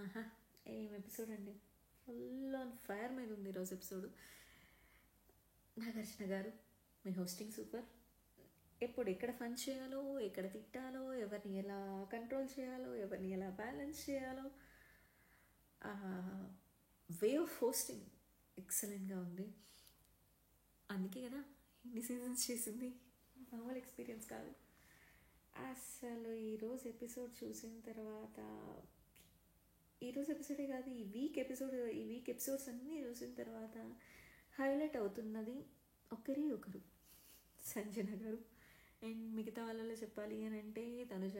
ఆహా! ఏం ఎపిసోడ్ అండి. ఫుల్ ఆన్ ఫైర్ మీద ఉంది ఈరోజు ఎపిసోడ్. నాగార్జున గారు మీ హోస్టింగ్ సూపర్. ఎప్పుడు ఎక్కడ ఫన్ చేయాలో, ఎక్కడ తిట్టాలో, ఎవరిని ఎలా కంట్రోల్ చేయాలో, ఎవరిని ఎలా బ్యాలెన్స్ చేయాలో, వే ఆఫ్ హోస్టింగ్ ఎక్సలెంట్గా ఉంది. అందుకే కదా ఇన్ని సీజన్స్ చేసింది. మామూలు ఎక్స్పీరియన్స్ కాదు అసలు. ఈరోజు ఎపిసోడ్ చూసిన తర్వాత, ఈరోజు ఎపిసోడే కాదు ఈ వీక్ ఎపిసోడ్స్ అన్నీ చూసిన తర్వాత హైలైట్ అవుతున్నది ఒకరు సంజన గారు. అండ్ మిగతా వాళ్ళలో చెప్పాలి అని అంటే తనుజ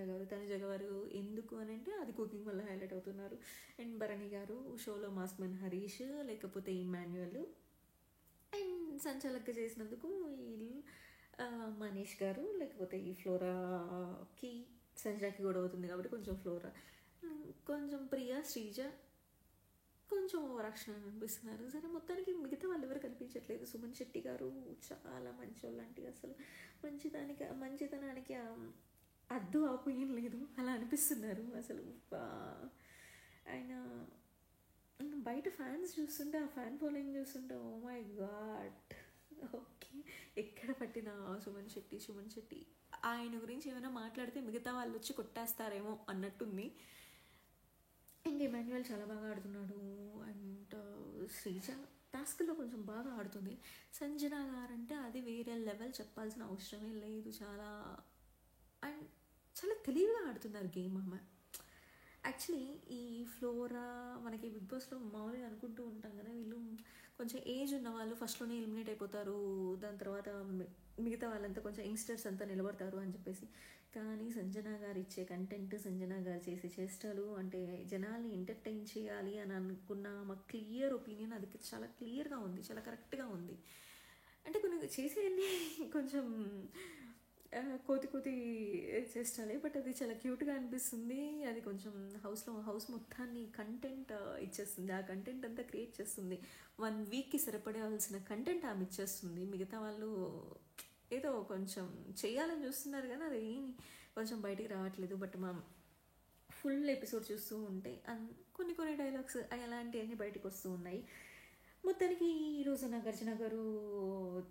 గారు ఎందుకు అని అంటే అది కుకింగ్ వల్ల హైలైట్ అవుతున్నారు. అండ్ భరణి గారు షోలో మాస్మన్ హరీష్, లేకపోతే ఇమాన్యుయల్, అండ్ సంచాలక చేసినందుకు వీళ్ళు మనీష్ గారు, లేకపోతే ఈ ఫ్లోరాకి సంజనాకి గొడవ అవుతుంది కాబట్టి కొంచెం ఫ్లోరా, కొంచెం ప్రియా, శ్రీజ కొంచెం ఓవరాక్షన్ అనిపిస్తున్నారు. సరే మొత్తానికి మిగతా వాళ్ళు ఎవరు కనిపించట్లేదు. సుమన్ శెట్టి గారు చాలా మంచోళ్ళు అంటే అసలు మంచితనానికి అద్దు ఆపోయేం లేదు అలా అనిపిస్తున్నారు అసలు. ఆయన బయట ఫ్యాన్స్ చూస్తుంటే, ఆ ఫ్యాన్ ఫాలోయింగ్ చూస్తుంటే ఓ మై గాడ్. ఓకే, ఎక్కడ పట్టిన సుమన్ శెట్టి ఆయన గురించి ఏమైనా మాట్లాడితే మిగతా వాళ్ళు వచ్చి కొట్టేస్తారేమో అన్నట్టుంది. ఇంకా ఇమాన్యుయల్ చాలా బాగా ఆడుతున్నాడు. అండ్ శ్రీజ టాస్క్లో కొంచెం బాగా ఆడుతుంది. సంజన గారంటే అది వేరే లెవెల్, చెప్పాల్సిన అవసరమే లేదు. అండ్ చాలా తెలివిగా ఆడుతున్నారు గేమ్ ఆమె. యాక్చువల్లీ ఈ ఫ్లోరా మనకి బిగ్ బాస్లో మామూలుగా అనుకుంటూ ఉంటాం కదా, వీళ్ళు కొంచెం ఏజ్ ఉన్న వాళ్ళు ఫస్ట్లోనే ఎలిమినేట్ అయిపోతారు, దాని తర్వాత మిగతా వాళ్ళంతా కొంచెం యంగ్స్టర్స్ అంతా నిలబడతారు అని చెప్పేసి. కానీ సంజన గారు ఇచ్చే కంటెంట్, సంజన గారు చేసే చేష్టలు, అంటే జనాల్ని ఎంటర్టైన్ చేయాలి అని అనుకున్న మా క్లియర్ ఒపీనియన్ అది చాలా క్లియర్గా ఉంది, చాలా కరెక్ట్గా ఉంది. అంటే కొన్ని చేసేవన్నీ కొంచెం కోతి చేస్తాలే, బట్ అది చాలా క్యూట్గా అనిపిస్తుంది. అది కొంచెం హౌస్ మొత్తాన్ని కంటెంట్ ఇచ్చేస్తుంది. ఆ కంటెంట్ అంతా క్రియేట్ చేస్తుంది. 1 వీక్కి సరిపడాల్సిన కంటెంట్ ఆమె ఇచ్చేస్తుంది. మిగతా వాళ్ళు ఏదో కొంచెం చేయాలని చూస్తున్నారు కానీ అది కొంచెం బయటికి రావట్లేదు. బట్ మా ఫుల్ ఎపిసోడ్ చూస్తూ ఉంటే కొన్ని డైలాగ్స్ అలాంటివన్నీ బయటకు వస్తూ ఉన్నాయి. మొత్తానికి ఈరోజు నాగార్జున గారు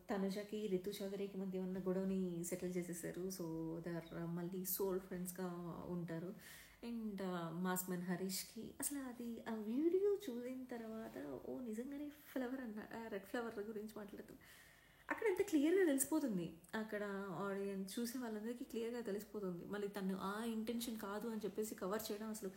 తనుజకి, రితు చౌదరికి మధ్య ఉన్న గొడవని సెటిల్ చేసేసారు. సో దర్ మళ్ళీ సోల్ ఫ్రెండ్స్గా ఉంటారు. అండ్ మాస్మన్ హరీష్కి అసలు అది ఆ వీడియో చూసిన తర్వాత నిజంగానే రెడ్ ఫ్లవర్ గురించి మాట్లాడుతాం. అక్కడ ఎంత క్లియర్గా తెలిసిపోతుంది, అక్కడ ఆడియన్స్ చూసే వాళ్ళందరికీ క్లియర్గా తెలిసిపోతుంది. మళ్ళీ తను ఆ ఇంటెన్షన్ కాదు అని చెప్పేసి కవర్ చేయడం అసలు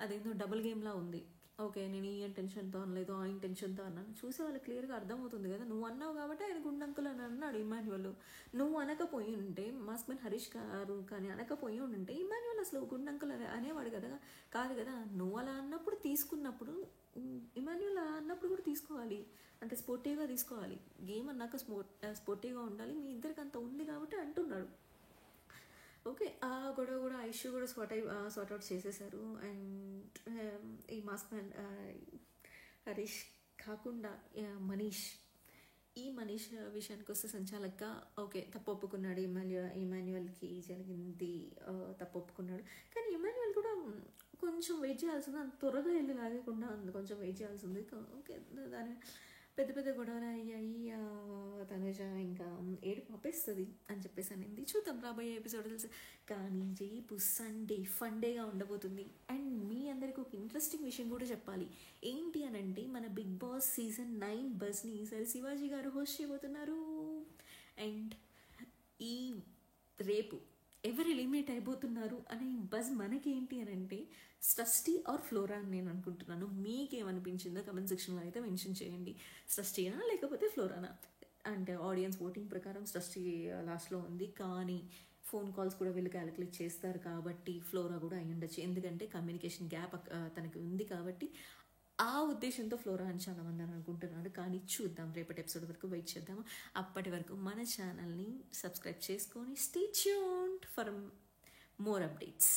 అదేందో డబుల్ గేమ్లా ఉంది. ఓకే, నేను ఈ ఇంటెన్షన్తో అనలేదు, ఆ ఇంటెన్షన్తో అన్నాను. చూసే వాళ్ళకి క్లియర్గా అర్థమవుతుంది కదా. నువ్వు అన్నావు కాబట్టి ఆయన గుండంకులు అని అన్నాడు ఇమాన్యువల్. నువ్వు అనకపోయి ఉంటే, మాస్మన్ హరీష్ గారు కానీ అనకపోయి ఉంటే ఇమాన్యువల్ అసలు గుండంకులు అనేవాడు కదా, కాదు కదా. నువ్వు అలా అన్నప్పుడు తీసుకున్నప్పుడు, ఇమాన్యువల్ అలా అన్నప్పుడు కూడా తీసుకోవాలి, అంటే స్పోర్టివ్గా తీసుకోవాలి. గేమ్ అన్నాక స్పోర్టివ్గా ఉండాలి. మీ ఇద్దరికి అంత ఉంది కాబట్టి అంటున్నాడు. ఓకే, ఆ గొడవ కూడా ఇష్యూ కూడా సార్ట్ అవుట్ చేసేసారు. అండ్ ఈ మాస్మన్ హరీష్ కాకుండా మనీష్ విషయానికి వస్తే సంచాలక్గా ఓకే తప్పు ఒప్పుకున్నాడు. ఇమాన్యుయల్కి జరిగింది తప్పు ఒప్పుకున్నాడు. కానీ ఇమాన్యుయల్ కూడా కొంచెం వెయిట్ చేయాల్సింది, అంత త్వరగా వెళ్ళి లాగకుండా కొంచెం వెయిట్ చేయాల్సింది. ఓకే, దాని పెద్ద గొడవలు అయ్యాయి. తనుజ ఇంకా ఏడు పంపిస్తుంది అని చెప్పేసి అనింది. చూద్దాం రాబోయే ఎపిసోడ్ తెలుసు. కానీ రేపు సండే ఫండేగా ఉండబోతుంది. అండ్ మీ అందరికీ ఒక ఇంట్రెస్టింగ్ విషయం కూడా చెప్పాలి. ఏంటి అని అంటే, మన బిగ్ బాస్ సీజన్ 9 బస్ని ఈసారి శివాజీ గారు హోస్ట్ చేయబోతున్నారు. అండ్ ఈ రేపు ఎవరు ఎలిమినేట్ అయిపోతున్నారు అనే బజ్ మనకేంటి అని అంటే సృష్టి ఆర్ ఫ్లోరా అని నేను అనుకుంటున్నాను. మీకేమనిపించిందో కమెంట్ సెక్షన్లో అయితే మెన్షన్ చేయండి. సృష్టినా లేకపోతే ఫ్లోరానా? అంటే ఆడియన్స్ ఓటింగ్ ప్రకారం సృష్టి లాస్ట్లో ఉంది, కానీ ఫోన్ కాల్స్ కూడా వీళ్ళు క్యాలిక్యులేట్ చేస్తారు కాబట్టి ఫ్లోరా కూడా అయి ఉండొచ్చు. ఎందుకంటే కమ్యూనికేషన్ గ్యాప్ తనకి ఉంది కాబట్టి ఆ ఉద్దేశంతో ఫ్లోరా అని చాలామంది అని అనుకుంటున్నారు. కానీ చూద్దాం, రేపటి ఎపిసోడ్ వరకు వెయిట్ చేద్దాము. అప్పటి వరకు మన ఛానల్ని సబ్స్క్రైబ్ చేసుకొని stay tuned for more updates.